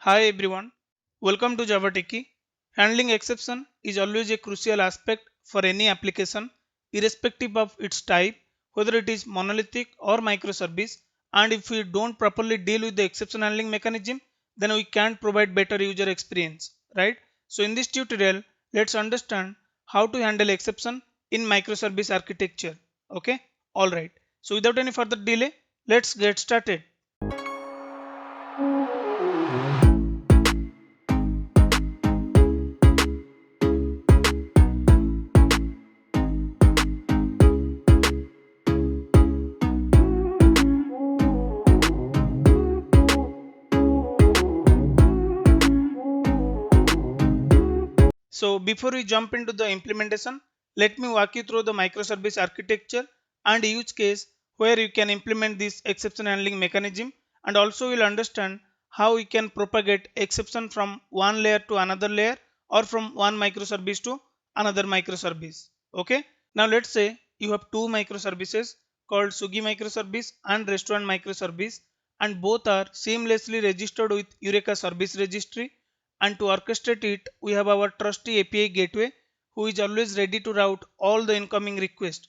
Hi everyone, welcome to Javatechie. Handling exception is always a crucial aspect for any application, irrespective of its type, whether it is monolithic or microservice. And if we don't properly deal with the exception handling mechanism, then we can't provide better user experience, right? So in this tutorial, let's understand how to handle exception in microservice architecture. Okay, all right. So without any further delay, let's get started. So before we jump into the implementation, let me walk you through the microservice architecture and use case where you can implement this exception handling mechanism, and also you'll understand how you can propagate exception from one layer to another layer or from one microservice to another microservice. Okay. Now let's say you have two microservices called Sugi microservice and restaurant microservice, and both are seamlessly registered with Eureka service registry, and to orchestrate it we have our trusty API gateway who is always ready to route all the incoming requests.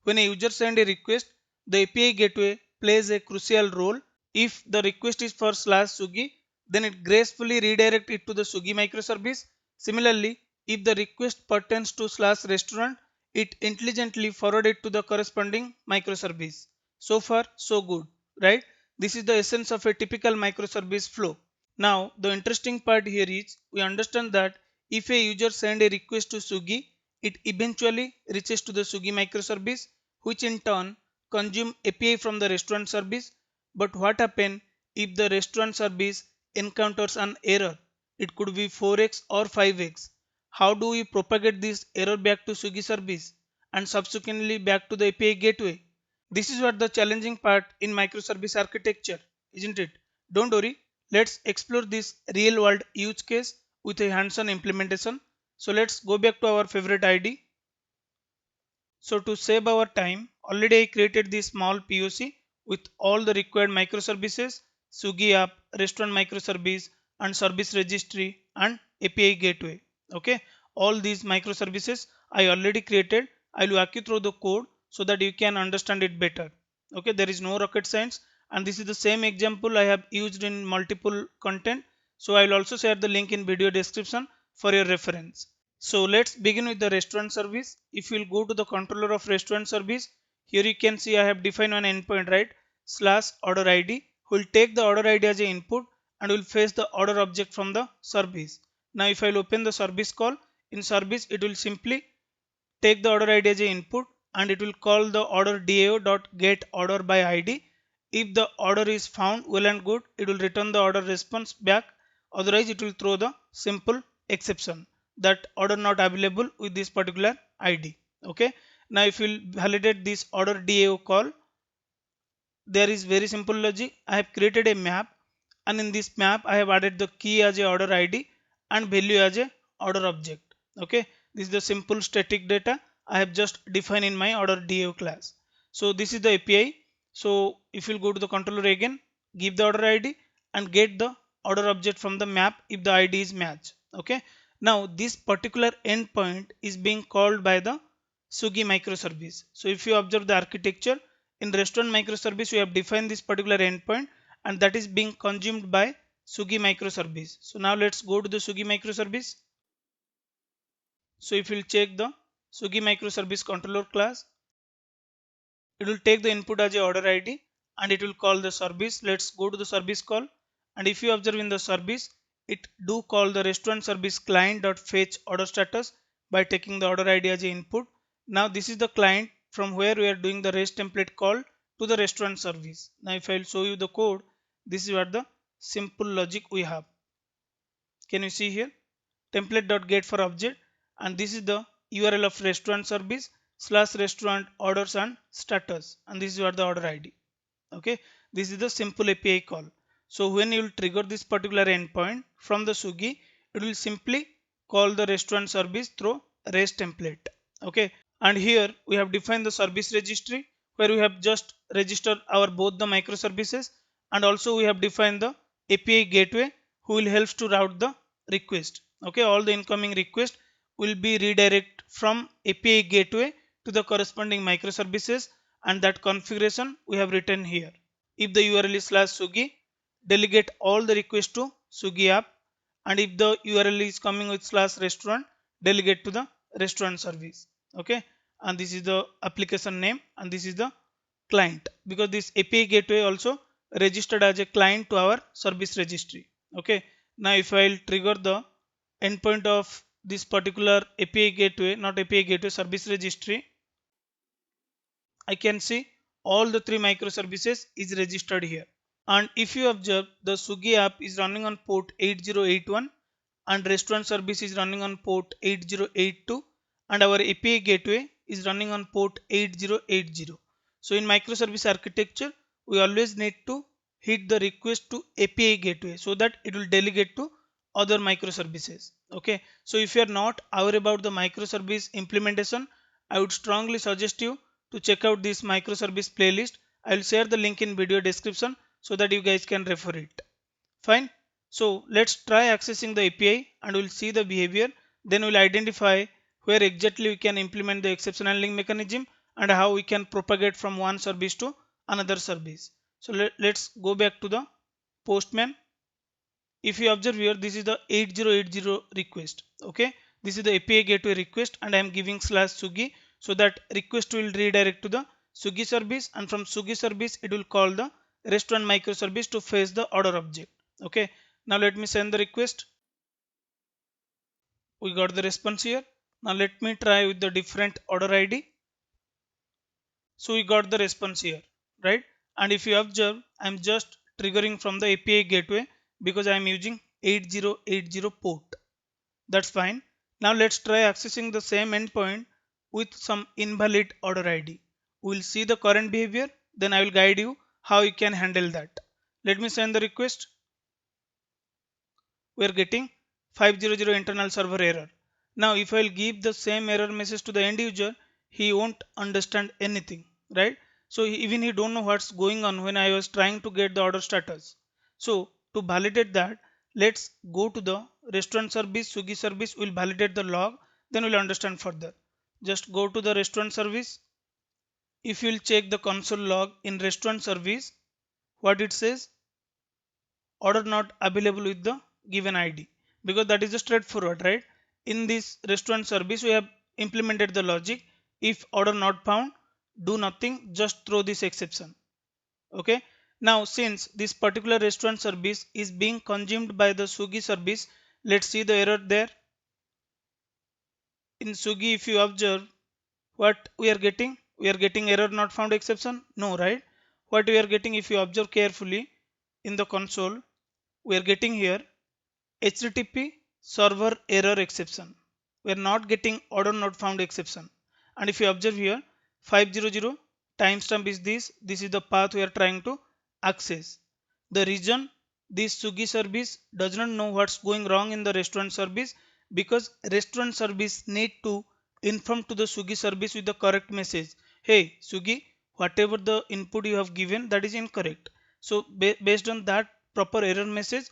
When a user sends a request, the API gateway plays a crucial role. If the request is for /sugi, then it gracefully redirects it to the Sugi microservice. Similarly, if the request pertains to /restaurant, it intelligently forwards it to the corresponding microservice. So far so good, right? This is the essence of a typical microservice flow. Now, the interesting part here is we understand that if a user sends a request to Sugi, it eventually reaches to the Sugi microservice, which in turn consume API from the restaurant service. But what happens if the restaurant service encounters an error? It could be 4x or 5x. How do we propagate this error back to Sugi service and subsequently back to the API gateway? This is what the challenging part in microservice architecture, isn't it? Don't worry, let's explore this real world use case with a hands-on implementation. So let's go back to our favorite ID. So to save our time, already I created this small POC with all the required microservices, Sugi app, restaurant microservice, and service registry and API gateway. Okay, all these microservices I already created. I'll walk you through the code so that you can understand it better. Okay, there is no rocket science, and this is the same example I have used in multiple content. So I will also share the link in video description for your reference. So let's begin with the restaurant service. If you'll go to the controller of restaurant service, here you can see I have defined one endpoint, right? /order ID will take the order ID as an input and will fetch the order object from the service. Now if I'll open the service call, in service it will simply take the order ID as an input and it will call the order DAO.getOrderById. If the order is found, well and good, it will return the order response back. Otherwise it will throw the simple exception that order not available with this particular ID. Okay. Now if you validate this order DAO call, there is very simple logic. I have created a map, and in this map I have added the key as a order ID and value as a order object. Okay, this is the simple static data I have just defined in my order DAO class. So this is the API. So if you go to the controller again, give the order ID and get the order object from the map if the ID is matched. Okay, now this particular endpoint is being called by the Sugi microservice. So if you observe the architecture, in restaurant microservice we have defined this particular endpoint and that is being consumed by Sugi microservice. So now let's go to the Sugi microservice. So if you'll check the Sugi microservice controller class, it will take the input as a order ID and it will call the service. Let's go to the service call, and if you observe in the service, it do call the restaurant service client.fetch order status by taking the order ID as a input. Now this is the client from where we are doing the REST template call to the restaurant service. Now if I will show you the code, this is what the simple logic we have. Can you see here? Template.get for object, and this is the URL of restaurant service /restaurant orders and status, and this is what the order ID. Okay, this is the simple API call. So when you will trigger this particular endpoint from the Sugi, it will simply call the restaurant service through REST template. Okay, and here we have defined the service registry where we have just registered our both the microservices, and also we have defined the API gateway who will help to route the request. Okay, all the incoming request will be redirect from API gateway to the corresponding microservices, and that configuration we have written here. If the URL is /sugi, delegate all the requests to Sugi app, and if the URL is coming with /restaurant, delegate to the restaurant service. Okay, and this is the application name and this is the client, because this API gateway also registered as a client to our service registry. Okay, now if I'll trigger the endpoint of this particular API gateway, not API gateway, service registry, I can see all the three microservices is registered here. And if you observe, the Sugi app is running on port 8081 and restaurant service is running on port 8082 and our API gateway is running on port 8080. So in microservice architecture, we always need to hit the request to API gateway so that it will delegate to other microservices. Okay, so if you are not aware about the microservice implementation, I would strongly suggest you to check out this microservice playlist. I will share the link in video description so that you guys can refer it. Fine. So let's try accessing the API and we'll see the behavior. Then we'll identify where exactly we can implement the exception handling mechanism and how we can propagate from one service to another service. So let's go back to the Postman. If you observe here, this is the 8080 request. Okay, this is the API gateway request and I am giving /sugi, so that request will redirect to the Sugi service, and from Sugi service it will call the restaurant microservice to fetch the order object. Okay, now let me send the request. We got the response here. Now let me try with the different order ID. So we got the response here, right? And if you observe, I'm just triggering from the API gateway because I'm using 8080 port. That's fine. Now let's try accessing the same endpoint with some invalid order ID. We'll see the current behavior, then I will guide you how you can handle that. Let me send the request. We are getting 500 internal server error. Now if I'll give the same error message to the end user, he won't understand anything, right? So even he don't know what's going on when I was trying to get the order status. So to validate that, let's go to the restaurant service. Sugi service will validate the log, then we'll understand further. Just go to the restaurant service. If you'll check the console log in restaurant service, what it says, order not available with the given ID, because that is a straightforward, right? In this restaurant service we have implemented the logic, if order not found, do nothing, just throw this exception. Okay, now since this particular restaurant service is being consumed by the Sugi service, let's see the error there. In Sugi, if you observe, what we are getting, we are getting error not found exception, no, right? What we are getting, if you observe carefully in the console, we are getting here HTTP server error exception. We are not getting order not found exception. And if you observe here, 500 timestamp is this. This is the path we are trying to access. The reason this Sugi service does not know what's going wrong in the restaurant service, because restaurant service need to inform to the Sugi service with the correct message. Hey Sugi, whatever the input you have given, that is incorrect. So based on that proper error message,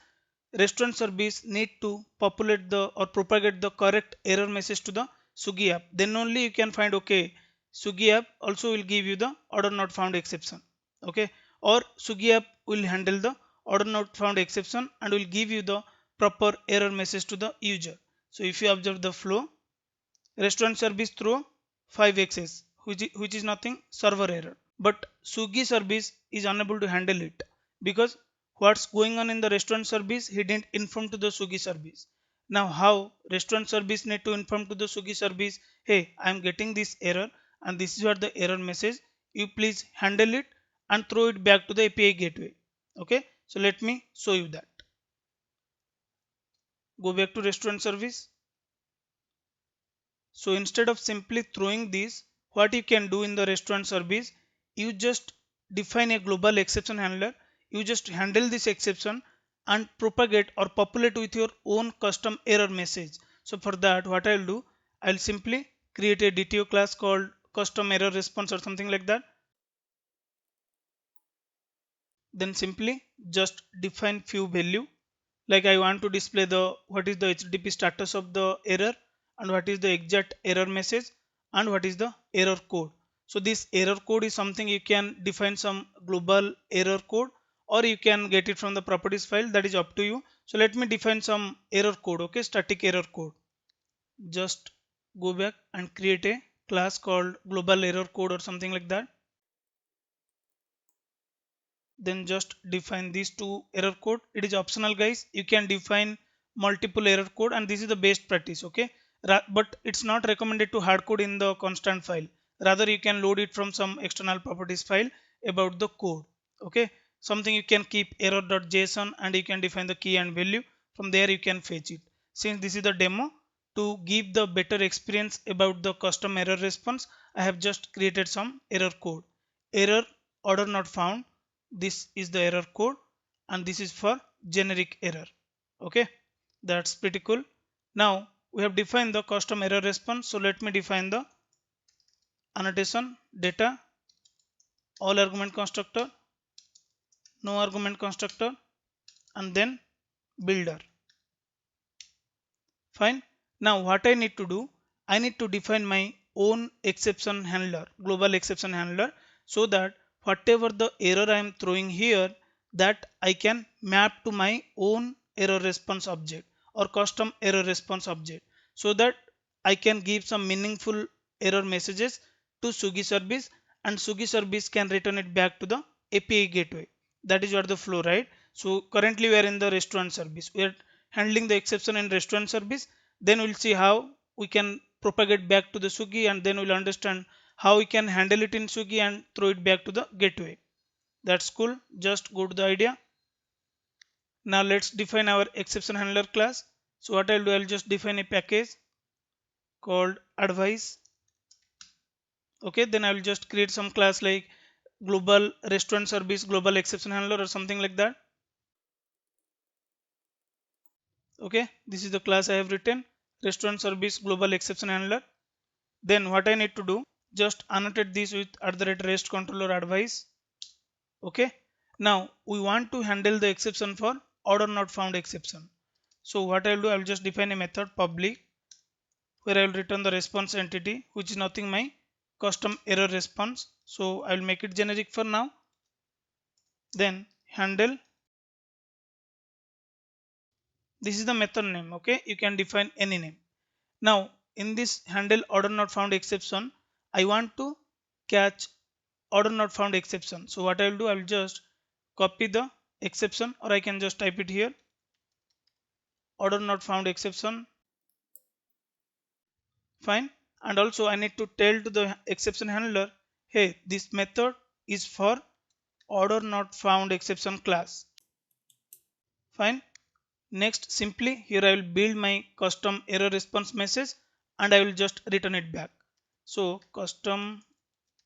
restaurant service need to populate the or propagate the correct error message to the Sugi app. Then only you can find, okay, Sugi app also will give you the order not found exception. Okay, or Sugi app will handle the order not found exception and will give you the proper error message to the user. So if you observe the flow, restaurant service throw 5xs, which is nothing, server error. But Sugi service is unable to handle it, because what's going on in the restaurant service, he didn't inform to the Sugi service. Now how restaurant service need to inform to the Sugi service, hey, I am getting this error and this is what the error message, you please handle it and throw it back to the API gateway. Okay, so let me show you that. Go back to restaurant service. So instead of simply throwing this, what you can do in the restaurant service, you just define a global exception handler. You just handle this exception and propagate or populate with your own custom error message. So for that, what I'll do, I'll simply create a DTO class called custom error response or something like that. Then simply just define few value. Like I want to display the what is the HTTP status of the error and what is the exact error message and what is the error code. So this error code is something you can define some global error code, or you can get it from the properties file, that is up to you. So let me define some error code, okay, static error code. Just go back and create a class called global error code or something like that. Then just define these two error code. It is optional, guys. You can define multiple error code, and this is the best practice, okay. But it's not recommended to hard code in the constant file. Rather, you can load it from some external properties file about the code, okay. Something you can keep error.json, and you can define the key and value. From there you can fetch it. Since this is the demo, to give the better experience about the custom error response, I have just created some error code. Error order not found, this is the error code, and this is for generic error, okay. That's pretty cool. Now we have defined the custom error response, so let me define the annotation data, all argument constructor, no argument constructor, and then builder. Fine. Now what I need to do, I need to define my own exception handler, global exception handler, so that whatever the error I am throwing here, that I can map to my own error response object or custom error response object, so that I can give some meaningful error messages to Sugi service, and Sugi service can return it back to the API gateway. That is what the flow, right? So currently we are in the restaurant service. We are handling the exception in restaurant service. Then we'll see how we can propagate back to the Sugi, and then we'll understand how we can handle it in Sugi and throw it back to the gateway. That's cool. Just go to the idea. Now let's define our exception handler class. So what I'll do, I'll just define a package called advice. Okay, then I will just create some class like global restaurant service global exception handler or something like that. Okay, this is the class I have written, restaurant service global exception handler. Then what I need to do, just annotate this with @rest controller advice. Okay, now we want to handle the exception for order not found exception. So what I'll do, I'll just define a method public, where I will return the response entity, which is nothing my custom error response. So I will make it generic for now. Then handle, this is the method name, okay. You can define any name. Now in this handle order not found exception, I want to catch order not found exception. So what I will do, I will just copy the exception, or I can just type it here, order not found exception. Fine. And also I need to tell to the exception handler, hey, this method is for order not found exception class. Fine. Next, simply here I will build my custom error response message, and I will just return it back. So custom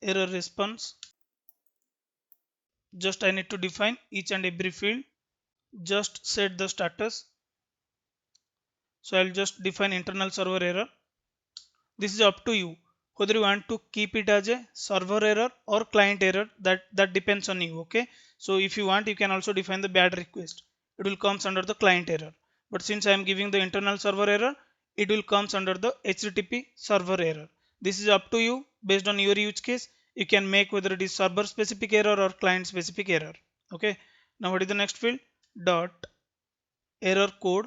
error response, just I need to define each and every field, just set the status. So I'll just define internal server error. This is up to you whether you want to keep it as a server error or client error. That depends on you, okay. So if you want, you can also define the bad request, it will comes under the client error. But since I am giving the internal server error, it will comes under the HTTP server error. This is up to you based on your use case. You can make whether it is server specific error or client specific error, okay. Now what is the next field? Dot error code.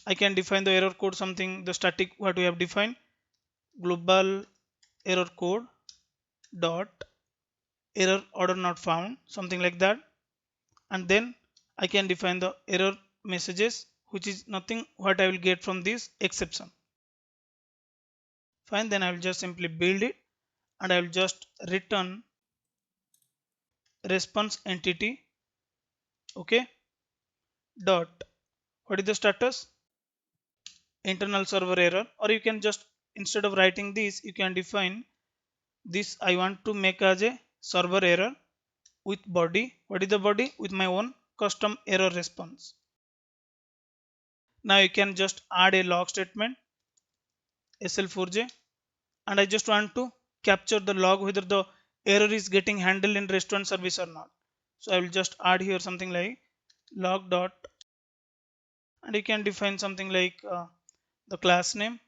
I can define the error code, something the static what we have defined, global error code dot error order not found, something like that. And then I can define the error messages, which is nothing what I will get from this exception. Fine, then I will just simply build it, and I will just return response entity, okay, dot what is the status? Internal server error. Or you can just, instead of writing this, you can define this, I want to make as a server error with body. What is the body? With my own custom error response. Now you can just add a log statement SL4J, and I just want to capture the log whether the error is getting handled in restaurant service or not. So I will just add here something like log dot and you can define something like the class name.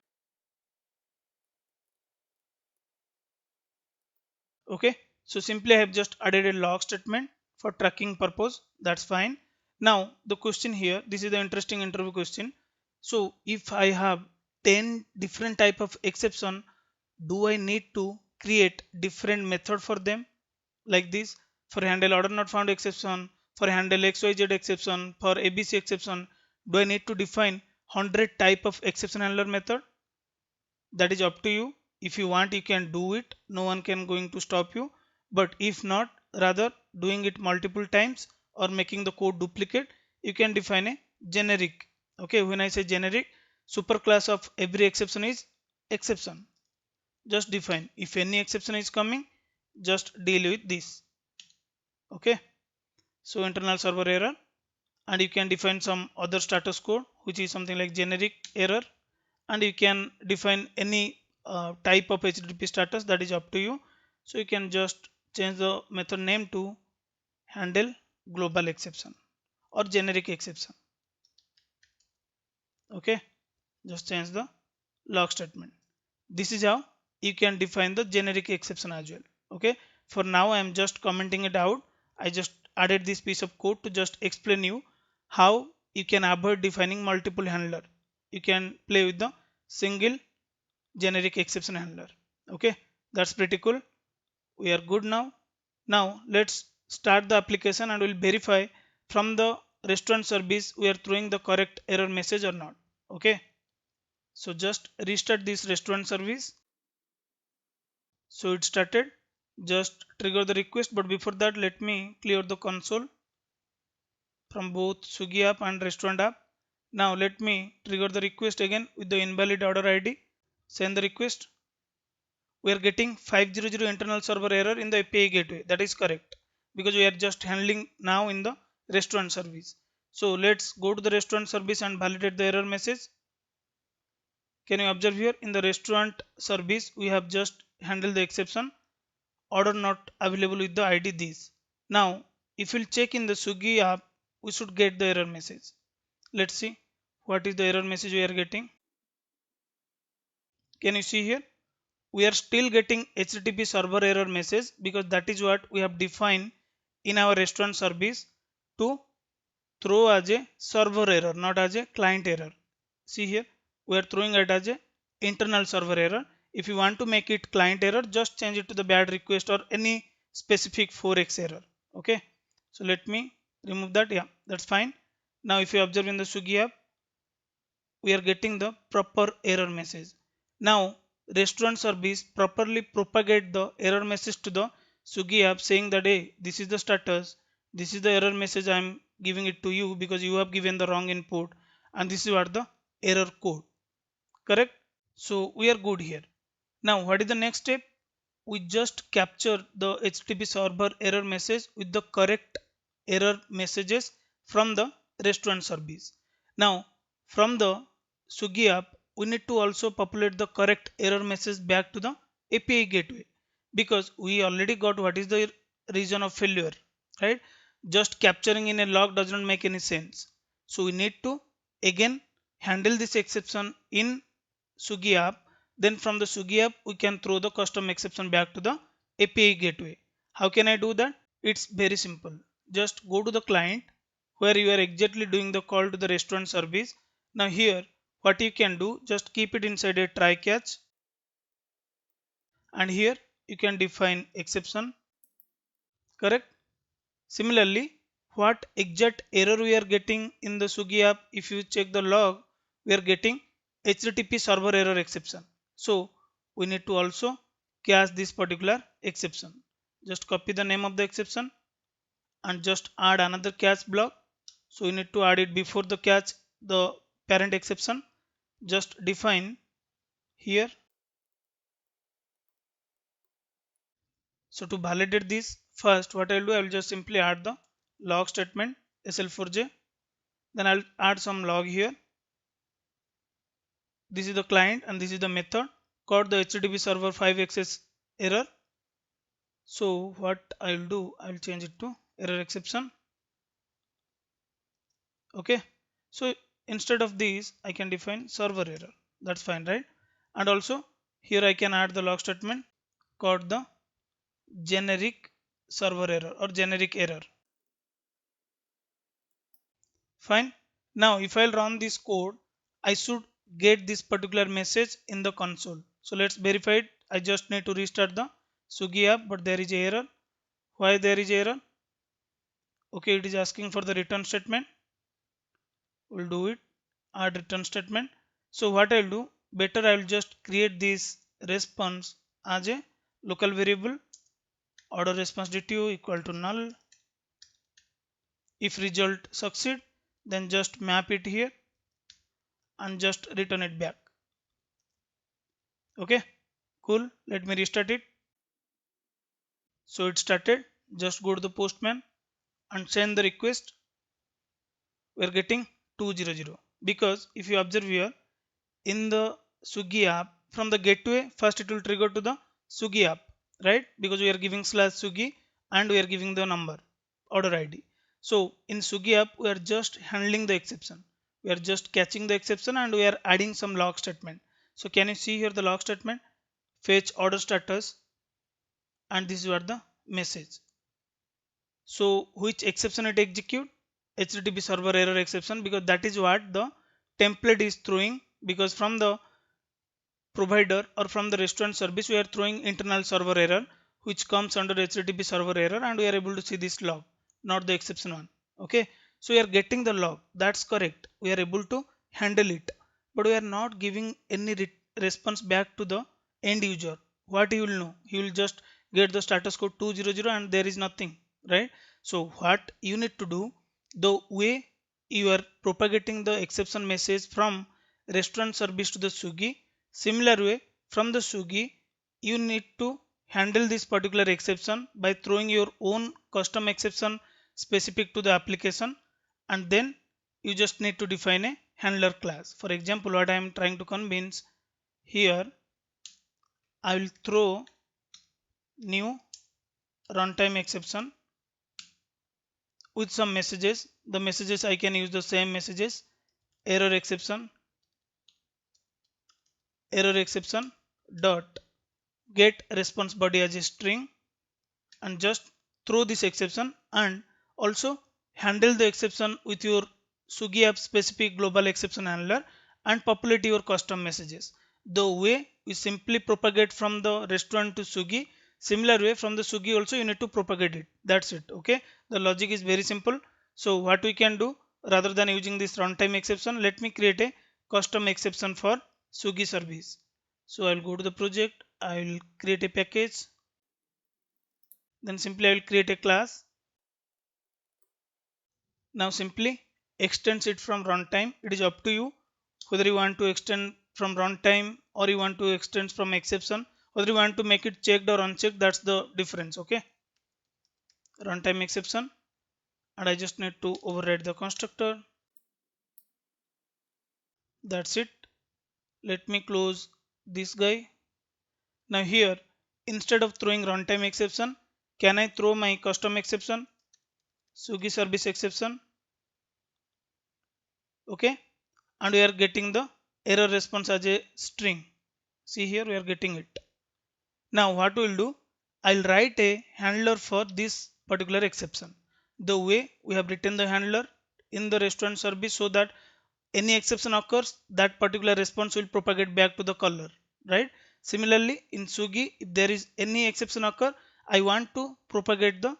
Okay, so simply I have just added a log statement for tracking purpose. That's fine. Now the question here, this is the interesting interview question. So if I have 10 different type of exception, do I need to create different method for them, like this? For handle order not found exception, for handle xyz exception, for abc exception, do I need to define 100 type of exception handler method? That is up to you. If you want, you can do it, no one can going to stop you. But if not, rather doing it multiple times or making the code duplicate, you can define a generic. Okay, when I say generic, superclass of every exception is exception. Just define if any exception is coming, just deal with this. Okay, so internal server error, and you can define some other status code which is something like generic error, and you can define any type of HTTP status, that is up to you. So you can just change the method name to handle global exception or generic exception. Okay, just change the log statement. This is how you can define the generic exception as well. Okay, for now I am just commenting it out. I just added this piece of code to just explain you how you can avoid defining multiple handler. You can play with the single generic exception handler. Okay, that's pretty cool. We are good now. Now let's start the application and we'll verify from the restaurant service we are throwing the correct error message or not. Okay, so just restart this restaurant service. So it started. Just trigger the request, but before that let me clear the console from both Sugi app and restaurant app. Now let me trigger the request again with the invalid order ID. Send the request. We are getting 500 internal server error in the API gateway. That is correct, because we are just handling now in the restaurant service. So let's go to the restaurant service and validate the error message. Can you observe here in the restaurant service we have just handled the exception order not available with the ID this. Now if we'll check in the Sugi app, we should get the error message. Let's see what is the error message we are getting. Can you see here? We are still getting HTTP server error message because that is what we have defined in our restaurant service to throw as a server error, not as a client error. See here, we are throwing it as a internal server error. If you want to make it client error, just change it to the bad request or any specific 4x error. Okay, so let me remove that. Yeah, that's fine. Now if you observe in the Sugi app, we are getting the proper error message. Now restaurant service properly propagate the error message to the Sugi app saying that hey, this is the status, this is the error message I am giving it to you because you have given the wrong input, and this is what the error code. Correct? So we are good here. Now what is the next step? We just capture the HTTP server error message with the correct error messages from the restaurant service. Now from the Sugi app, we need to also populate the correct error message back to the API gateway, because we already got what is the reason of failure, right? Just capturing in a log does not make any sense. So we need to again handle this exception in Sugi app. Then from the Sugi app, we can throw the custom exception back to the API gateway. How can I do that? It's very simple. Just go to the client where you are exactly doing the call to the restaurant service. Now here, what you can do, just keep it inside a try catch, and here you can define exception. Correct? Similarly, what exact error we are getting in the Sugi app, if you check the log, we are getting HTTP server error exception. So we need to also catch this particular exception. Just copy the name of the exception and just add another catch block. So we need to add it before the catch, the parent exception. Just define here. So to validate this, first what I'll do, I will just simply add the log statement SL4J. Then I'll add some log here. This is the client and this is the method. Caught the HTTP server 5xs error. So what I'll do, I'll change it to error exception. Okay. So instead of these I can define server error. That's fine, right? And also here I can add the log statement called the generic server error or generic error. Fine. Now if I'll run this code, I should get this particular message in the console. So let's verify it. I just need to restart the Sugi app, but there is error. Why there is error? Okay, it is asking for the return statement. We'll do it. Add return statement. So what I'll do, better I'll just create this response as a local variable. Order response DTO equal to null. If result succeed, then just map it here and just return it back. Okay, cool. Let me restart it. So it started. Just go to the postman and send the request. We're getting 200 because if you observe here in the Sugi app, from the gateway first it will trigger to the Sugi app, right? Because we are giving /Sugi and we are giving the number order ID. So in Sugi app we are just handling the exception. We are just catching the exception and we are adding some log statement. So can you see here the log statement? Fetch order status, and this is what the message. So which exception it execute? HTTP server error exception, because that is what the template is throwing, because from the provider or from the restaurant service we are throwing internal server error which comes under HTTP server error, and we are able to see this log, not the exception one. Okay, so we are getting the log, that's correct, we are able to handle it, but we are not giving any response back to the end user. What he will know? He will just get the status code 200 and there is nothing, right? So what you need to do, the way you are propagating the exception message from restaurant service to the Sugi, similar way from the Sugi you need to handle this particular exception by throwing your own custom exception specific to the application, and then you just need to define a handler class. For example, what I am trying to convince here, I will throw new runtime exception with some messages. The messages I can use the same messages, error exception dot get response body as a string, and just throw this exception and also handle the exception with your Sugi app specific global exception handler and populate your custom messages. The way we simply propagate from the restaurant to Sugi, similar way from the Sugi also you need to propagate it. That's it. Okay, the logic is very simple. So what we can do, rather than using this runtime exception, let me create a custom exception for Sugi service. So I'll go to the project, I will create a package, then simply I will create a class. Now simply extends it from runtime. It is up to you whether you want to extend from runtime or you want to extend from exception, whether you want to make it checked or unchecked, that's the difference. Okay, runtime exception, and I just need to override the constructor. That's it. Let me close this guy. Now here, instead of throwing runtime exception, can I throw my custom exception, Sugi service exception? Okay, and we are getting the error response as a string. See here, we are getting it. Now what we'll do, I'll write a handler for this particular exception. The way we have written the handler in the restaurant service, so that any exception occurs, that particular response will propagate back to the caller, right? Similarly in Sugi, if there is any exception occur, I want to propagate the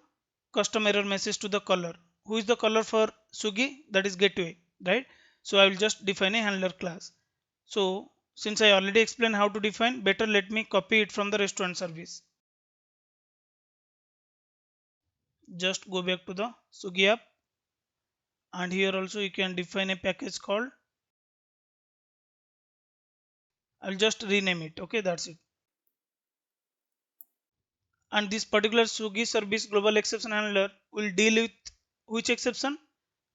custom error message to the caller. Who is the caller for Sugi? That is gateway, right? So I will just define a handler class. So since I already explained how to define, better let me copy it from the restaurant service. Just go back to the Sugi app, and here also you can define a package called, I'll just rename it. Okay, that's it. And this particular Sugi service global exception handler will deal with which exception?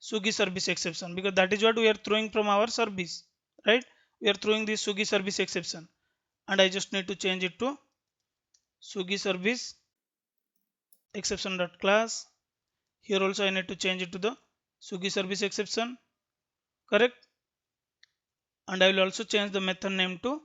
Sugi service exception, because that is what we are throwing from our service, right? We are throwing this Sugi service exception, and I just need to change it to Sugi service exception.class. Here also I need to change it to the Sugi service exception, correct? and I will also change the method name to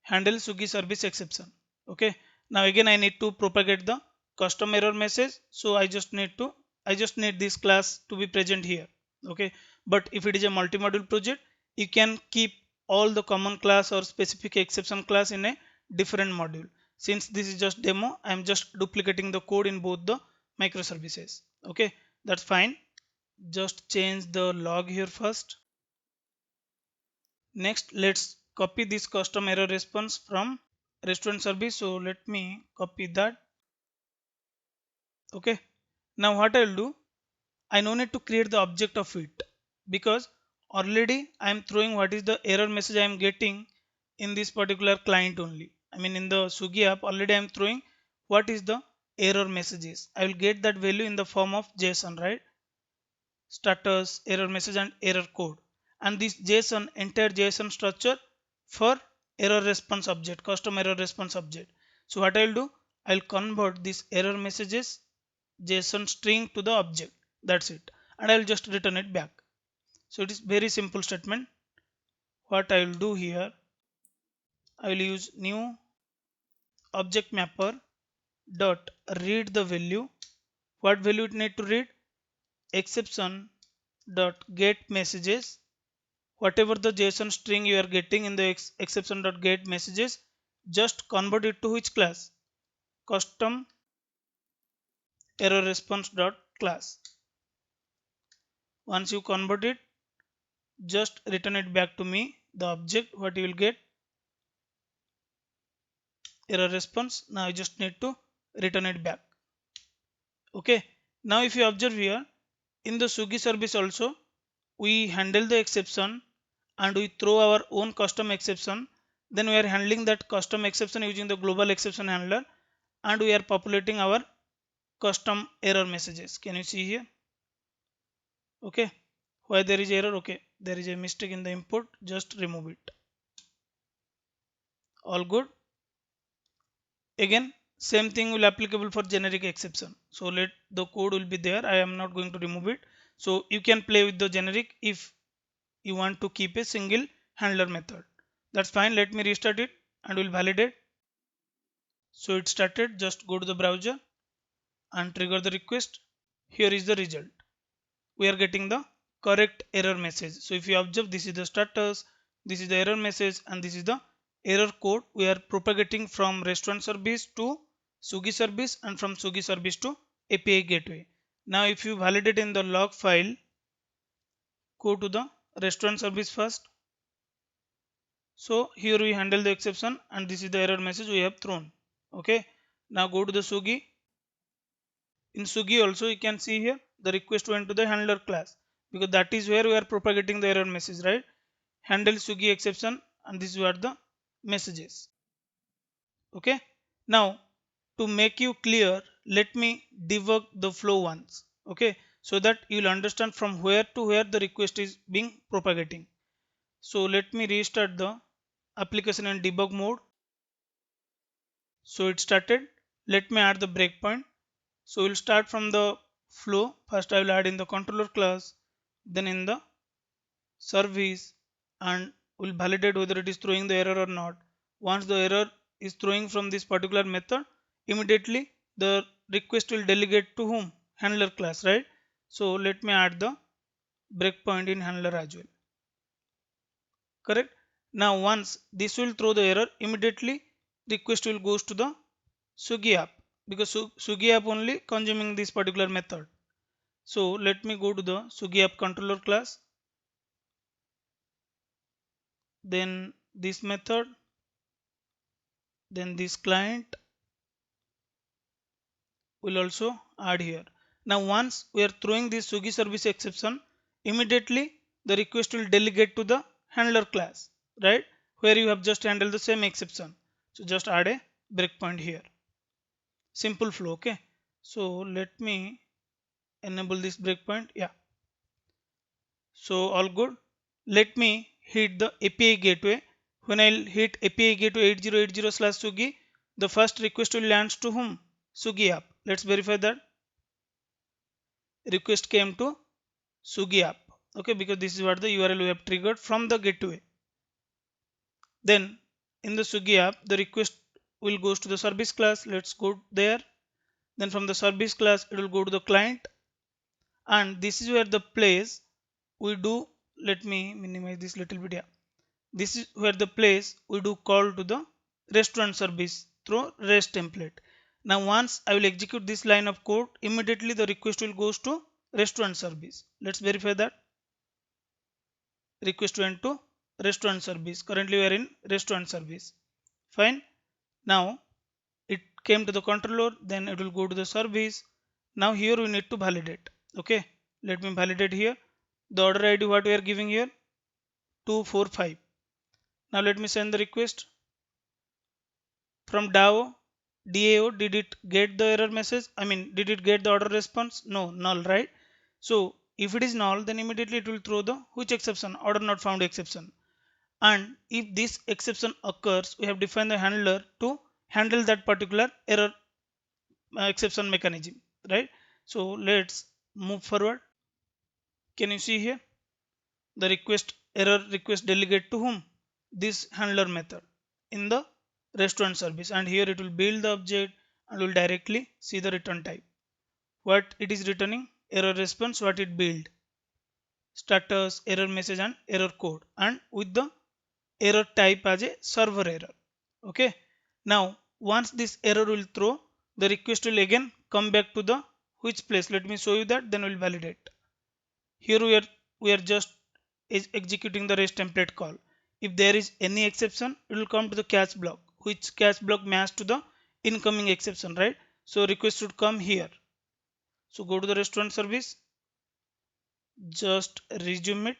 handle Sugi service exception. Okay, now again I need to propagate the custom error message, so I just need this class to be present here. Okay, but if it is a multi-module project, you can keep all the common class or specific exception class in a different module. Since this is just demo, I am just duplicating the code in both the microservices. Okay, that's fine. Just change the log here first. Next, let's copy this custom error response from restaurant service. So let me copy that. Okay, now what I'll do, I no need to create the object of it, because already I am throwing what is the error message I am getting in this particular client only. I mean, in the Sugi app already I am throwing what is the error messages. I will get that value in the form of JSON, right? Status, error message, and error code, and this JSON, entire JSON structure for error response object, custom error response object. So what I'll do, I'll convert this error messages JSON string to the object. That's it, and I'll just return it back. So it is very simple statement. What I will do here, I will use new object mapper dot read the value. What value it need to read? Exception dot get messages. Whatever the JSON string you are getting in the exception.get messages, just convert it to which class? Custom error response dot class. Once you convert it, just return it back to me, the object. What you will get? Error response. Now I just need to return it back. Okay, now if you observe here, in the Sugi service also, we handle the exception and we throw our own custom exception. Then we are handling that custom exception using the global exception handler, and we are populating our custom error messages. Can you see here? Okay, why there is error? Okay, there is a mistake in the input, just remove it. All good. Again, same thing will applicable for generic exception. So let the code will be there. I am not going to remove it. So you can play with the generic if you want to keep a single handler method. That's fine. Let me restart it and we'll validate. So it started. Just go to the browser and trigger the request. Here is the result. We are getting the correct error message. So if you observe, this is the status, this is the error message, and this is the error code. We are propagating from restaurant service to Sugi service, and from Sugi service to API gateway. Now if you validate in the log file, go to the restaurant service first. So here we handle the exception, and this is the error message we have thrown. Okay, now go to the Sugi. In Sugi also you can see here the request went to the handler class, because that is where we are propagating the error message, right? Handle Sugi exception, and these were the messages. Okay, now to make you clear, let me debug the flow once. Okay, so that you will understand from where to where the request is being propagating. So let me restart the application in debug mode. So it started. Let me add the breakpoint. So we'll start from the flow. First I will add in the controller class, then in the service, and will validate whether it is throwing the error or not. Once the error is throwing from this particular method, immediately the request will delegate to whom? Handler class, right? So let me add the breakpoint in handler as well. Correct? Now once this will throw the error, immediately request will goes to the Sugi app, because Sugi app only consuming this particular method. So let me go to the Sugi app controller class, then this method, then this client will also add here. Now once we are throwing this Sugi service exception, immediately the request will delegate to the handler class, right? Where you have just handled the same exception. So just add a breakpoint here. Simple flow, okay? So let me enable this breakpoint. Yeah. So all good. Let me hit the API gateway. When I'll hit API gateway 8080/Sugi, the first request will land to whom? Sugi app. Let's verify that. Request came to Sugi app. Okay, because this is what the URL we have triggered from the gateway. Then in the Sugi app, the request will goes to the service class. Let's go there. Then from the service class, it will go to the client, and this is where the place we do. Let me minimize this little bit. Yeah, this is where the place we do call to the restaurant service through REST template. Now once I will execute this line of code, immediately the request will goes to restaurant service. Let's verify that. Request went to restaurant service. Currently we are in restaurant service. Fine. Now it came to the controller, then it will go to the service. Now here we need to validate. Okay, let me validate here. The order ID what we are giving here, 245. Now let me send the request from DAO. Did it get the error message? I mean, did it get the order response? No, null, right? So if it is null, then immediately it will throw the which exception, order not found exception. And if this exception occurs, we have defined the handler to handle that particular error exception mechanism, right? So let's move forward. Can you see here the error request delegate to whom? This handler method in the restaurant service, and here it will build the object and will directly see the return type. What it is returning? Error response, what it build, status, error message and error code, and with the error type as a server error. Okay, now once this error will throw, the request will again come back to the which place. Let me show you that, then we'll validate. Here we are just executing the REST template call. If there is any exception, it will come to the catch block, which catch block match to the incoming exception, right? So request should come here. So go to the restaurant service, just resume it.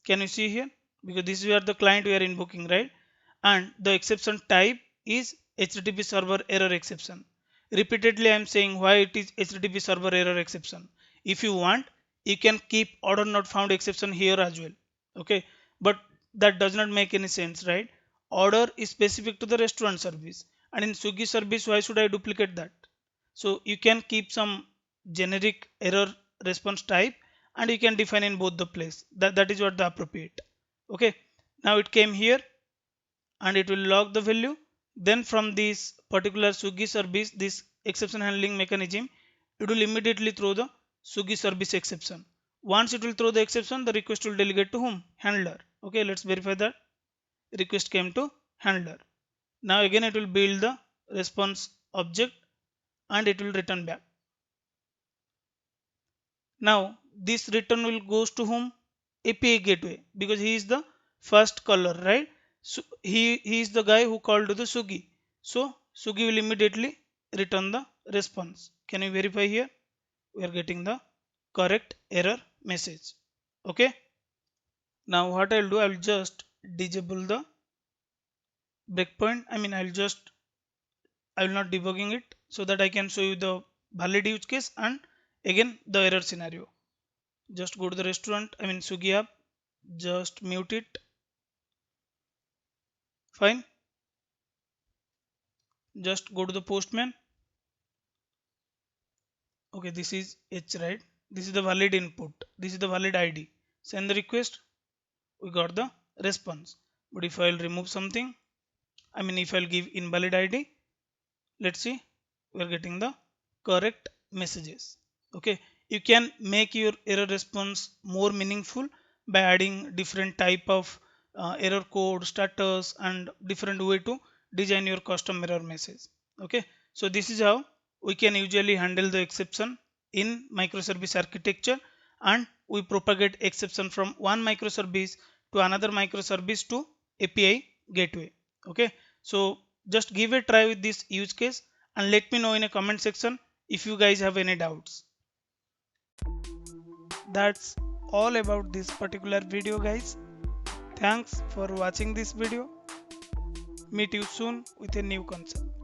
Can you see here? Because this is where the client we are invoking, right? And the exception type is HTTP server error exception. Repeatedly I am saying why it is HTTP server error exception. If you want, you can keep order not found exception here as well. Okay, but that does not make any sense, right? Order is specific to the restaurant service, and in Sugi service, why should I duplicate that? So you can keep some generic error response type, and you can define in both the place. That is what the appropriate. Okay, now it came here and it will log the value. Then from this particular Sugi service, this exception handling mechanism, it will immediately throw the Sugi service exception. Once it will throw the exception, the request will delegate to whom? Handler. Okay, let's verify that. Request came to handler. Now again it will build the response object and it will return back. Now this return will goes to whom? API gateway, because he is the first caller, right? So he is the guy who called to the Sugi. So Sugi will immediately return the response. Can you verify here? We are getting the correct error message. Okay. Now what I'll do, I'll just disable the breakpoint. I mean, I will not debugging it so that I can show you the valid use case and again the error scenario. Just go to the restaurant, I mean Sugi app, just mute it. Fine. Just go to the postman. Okay, this is H, right? This is the valid input. This is the valid ID. Send the request. We got the response. But if I'll remove something, I mean if I'll give invalid ID, let's see, we are getting the correct messages. Okay, you can make your error response more meaningful by adding different type of error code, status, and different way to design your custom error message. Okay, so this is how we can usually handle the exception in microservice architecture, and we propagate exception from one microservice to another microservice to API gateway. Okay, so just give a try with this use case and let me know in a comment section if you guys have any doubts. That's all about this particular video, guys. Thanks for watching this video. Meet you soon with a new concept.